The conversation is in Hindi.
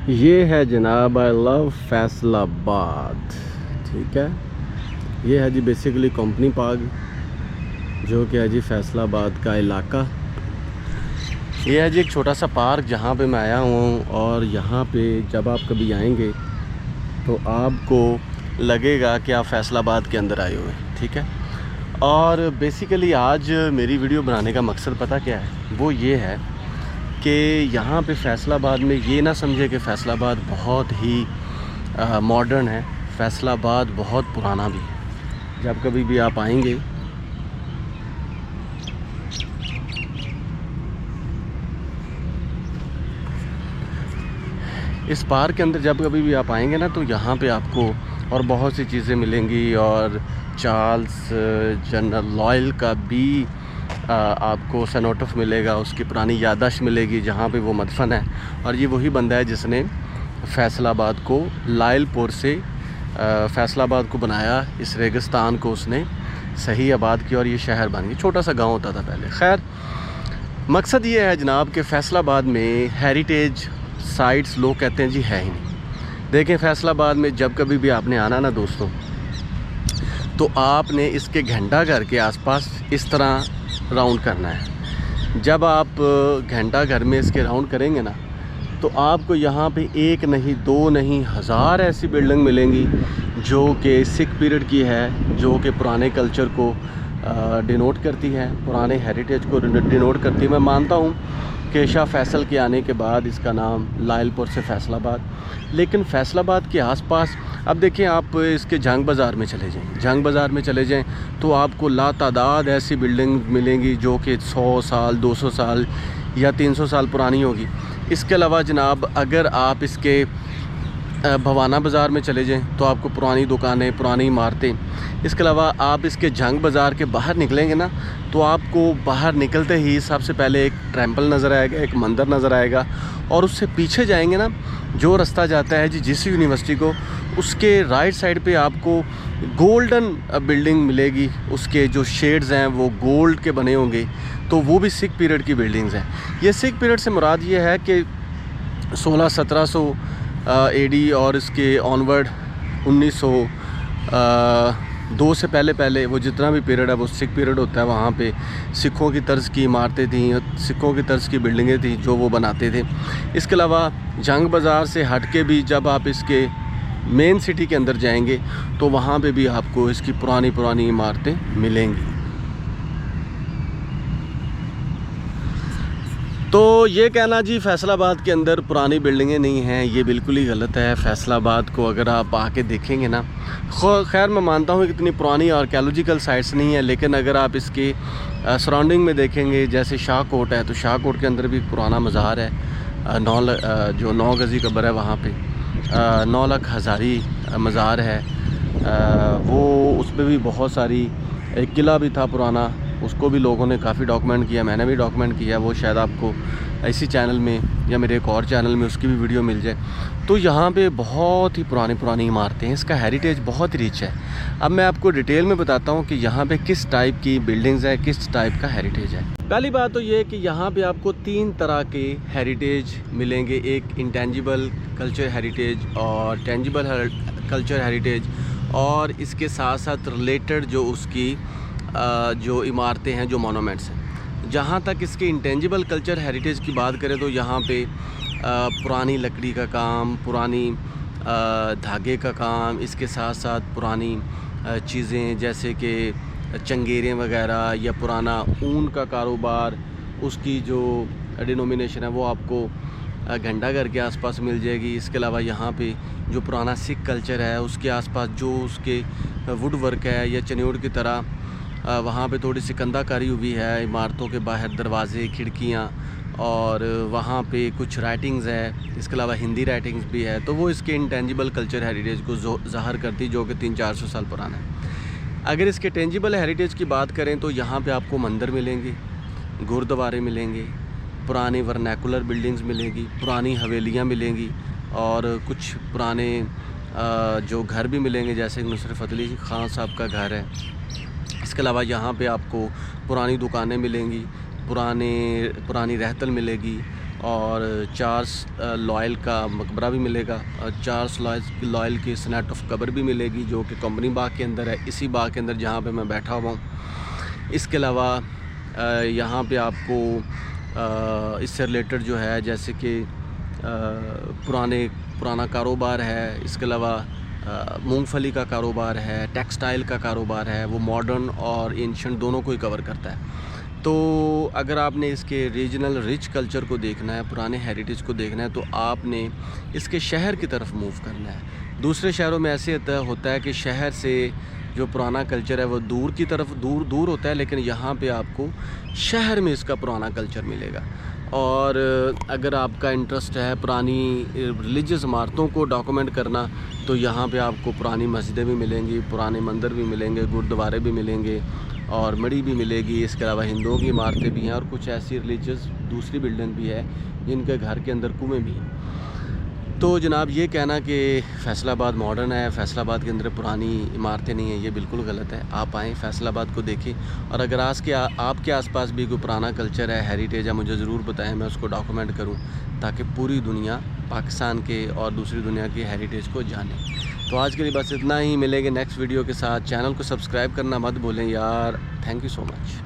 ये है जनाब आई लव फैसलाबाद। ठीक है, ये है जी बेसिकली कंपनी पार्क, जो कि है जी फैसलाबाद का इलाका। ये है जी एक छोटा सा पार्क जहाँ पे मैं आया हूँ, और यहाँ पे जब आप कभी आएंगे तो आपको लगेगा कि आप फैसलाबाद के अंदर आए हुए हैं। ठीक है, और बेसिकली आज मेरी वीडियो बनाने का मकसद पता क्या है, वो ये है कि यहाँ पे फैसलाबाद में ये ना समझे कि फैसलाबाद बहुत ही मॉडर्न है। फैसलाबाद बहुत पुराना भी है। जब कभी भी आप आएंगे इस पार्क के अंदर, जब कभी भी आप आएंगे ना, तो यहाँ पे आपको और बहुत सी चीज़ें मिलेंगी। और चार्ल्स जनरल लॉयल का भी आपको सनोटफ मिलेगा, उसकी पुरानी याददाश्त मिलेगी जहाँ पे वो मदफन है। और ये वही बंदा है जिसने फैसलाबाद को लायलपुर से फैसलाबाद को बनाया। इस रेगिस्तान को उसने सही आबाद किया और ये शहर बन गया। छोटा सा गांव होता था पहले। खैर, मकसद ये है जनाब कि फैसलाबाद में हेरिटेज साइट्स लोग कहते हैं जी है ही नहीं। देखें, फैसलाबाद में जब कभी भी आपने आना ना दोस्तों, तो आपने इसके घंटाघर के आसपास इस तरह राउंड करना है। जब आप घंटाघर में इसके राउंड करेंगे ना, तो आपको यहाँ पे एक नहीं, दो नहीं, हज़ार ऐसी बिल्डिंग मिलेंगी जो कि सिख पीरियड की है, जो कि पुराने कल्चर को डिनोट करती है, पुराने हेरिटेज को डिनोट करती है। मैं मानता हूँ कि शाह फैसल के आने के बाद इसका नाम लायलपुर से फैसलाबाद। लेकिन फैसलाबाद के आसपास अब देखें, आप इसके जंग बाज़ार में चले जाएं, जंग बाज़ार में चले जाएं तो आपको लातादाद ऐसी बिल्डिंग मिलेंगी जो कि 100 साल, 200 साल या 300 साल पुरानी होगी। इसके अलावा जनाब, अगर आप इसके भवाना बाज़ार में चले जाएं तो आपको पुरानी दुकानें, पुरानी इमारतें। इसके अलावा आप इसके जंग बाज़ार के बाहर निकलेंगे ना, तो आपको बाहर निकलते ही सबसे पहले एक टेंपल नज़र आएगा, एक मंदिर नज़र आएगा। और उससे पीछे जाएंगे ना, जो रास्ता जाता है जी जिस यूनिवर्सिटी को, उसके राइट साइड पे आपको गोल्डन बिल्डिंग मिलेगी। उसके जो शेड्स हैं वो गोल्ड के बने होंगे, तो वो भी सिख पीरियड की बिल्डिंग्स हैं। ये सिख पीरियड से मुराद ये है कि 1600-1700 एडी और इसके ऑनवर्ड 1902 से पहले वो जितना भी पीरियड है वो सिख पीरियड होता है। वहाँ पे सिखों की तर्ज की इमारतें थीं, सिखों की तर्ज की बिल्डिंगें थीं जो वो बनाते थे। इसके अलावा जंग बाज़ार से हट के भी जब आप इसके मेन सिटी के अंदर जाएंगे तो वहाँ पे भी आपको इसकी पुरानी इमारतें मिलेंगी। तो ये कहना जी फैसलाबाद के अंदर पुरानी बिल्डिंगें नहीं हैं, ये बिल्कुल ही गलत है। फैसलाबाद को अगर आप आके देखेंगे ना, खैर मैं मानता हूँ कि इतनी पुरानी आर्कियोलॉजिकल साइट्स नहीं है, लेकिन अगर आप इसके सराउंडिंग में देखेंगे, जैसे शाह कोट है, तो शाह कोट के अंदर भी पुराना मज़ार है। जो 9 गज़ी कब्र है वहाँ पे 9 लाख हज़ारी मज़ार है। वो उसमें भी बहुत सारी, एक किला भी था पुराना, उसको भी लोगों ने काफ़ी डॉक्यूमेंट किया, मैंने भी डॉक्यूमेंट किया। वो शायद आपको इसी चैनल में या मेरे एक और चैनल में उसकी भी वीडियो मिल जाए। तो यहाँ पे बहुत ही पुरानी इमारतें हैं, इसका हेरिटेज बहुत रिच है। अब मैं आपको डिटेल में बताता हूँ कि यहाँ पे किस टाइप की बिल्डिंग्स है, किस टाइप का हेरिटेज है। पहली बात तो ये कि यहाँ पे आपको 3 तरह के हेरिटेज मिलेंगे, एक इंटेंजिबल कल्चर हेरिटेज और टेंजिबल कल्चर हेरिटेज, और इसके साथ साथ रिलेटेड जो उसकी जो इमारतें हैं, जो मोनूमेंट्स हैं। जहाँ तक इसके इंटेंजिबल कल्चर हेरिटेज की बात करें तो यहाँ पे पुरानी लकड़ी का काम, पुरानी धागे का काम, इसके साथ साथ पुरानी चीज़ें जैसे कि चंगेरें वगैरह या पुराना ऊन का कारोबार, उसकी जो डिनोमिनेशन है वो आपको घंटाघर के आसपास मिल जाएगी। इसके अलावा यहाँ पे जो पुराना सिख कल्चर है उसके आसपास जो उसके वुड वर्क है या चन्योड़ की तरह वहाँ पे थोड़ी सी कंधाकारी हुई है, इमारतों के बाहर दरवाजे, खिड़कियाँ, और वहाँ पे कुछ राइटिंग्स है। इसके अलावा हिंदी राइटिंग्स भी है, तो वो इसके इंटेंजिबल कल्चर हेरिटेज को ज़ाहिर करती, जो कि 300-400 साल पुराना है। अगर इसके टेंजिबल हेरिटेज की बात करें तो यहाँ पे आपको मंदिर मिलेंगे, गुरुद्वारे मिलेंगे, पुरानी वर्नैकुलर बिल्डिंग्स मिलेंगी, पुरानी हवेलियाँ मिलेंगी, और कुछ पुराने जो घर भी मिलेंगे, जैसे नुसरत फ़तेह अली ख़ान साहब का घर है। इसके अलावा यहाँ पे आपको पुरानी दुकानें मिलेंगी, पुरानी रहतल मिलेगी, और चार्ल्स लॉयल का मकबरा भी मिलेगा, और चार्ल्स लॉयल की सनेट ऑफ कब्र भी मिलेगी जो कि कंपनी बाग के अंदर है, इसी बाग के अंदर जहाँ पे मैं बैठा हुआ हूँ। इसके अलावा यहाँ पे आपको इससे रिलेटेड जो है जैसे कि पुराना कारोबार है, इसके अलावा मूंगफली का कारोबार है, टेक्सटाइल का कारोबार है, वो मॉडर्न और एंशिएंट दोनों को ही कवर करता है। तो अगर आपने इसके रीजनल रिच कल्चर को देखना है, पुराने हेरिटेज को देखना है, तो आपने इसके शहर की तरफ मूव करना है। दूसरे शहरों में ऐसे होता है कि शहर से जो पुराना कल्चर है वो दूर की तरफ दूर होता है, लेकिन यहाँ पे आपको शहर में इसका पुराना कल्चर मिलेगा। और अगर आपका इंटरेस्ट है पुरानी रिलीजियस इमारतों को डॉक्यूमेंट करना, तो यहाँ पे आपको पुरानी मस्जिदें भी मिलेंगी, पुराने मंदिर भी मिलेंगे, गुरुद्वारे भी मिलेंगे और मड़ी भी मिलेगी। इसके अलावा हिंदुओं की इमारतें भी हैं और कुछ ऐसी रिलीजियस दूसरी बिल्डिंग भी है जिनके घर के अंदर कुएँ भी हैं। तो जनाब ये कहना कि फ़ैसलाबाद मॉडर्न है, फ़ैसलाबाद के अंदर पुरानी इमारतें नहीं हैं, ये बिल्कुल गलत है। आप आएँ, फ़ैसलाबाद को देखें, और अगर आपके आसपास भी कोई पुराना कल्चर है, हेरिटेज है, मुझे ज़रूर बताएं, मैं उसको डॉक्यूमेंट करूं ताकि पूरी दुनिया पाकिस्तान के और दूसरी दुनिया की हेरिटेज को जाने। तो आज के लिए बस इतना ही, मिलेंगे नेक्स्ट वीडियो के साथ। चैनल को सब्सक्राइब करना मत भूलें यार। Thank you so much.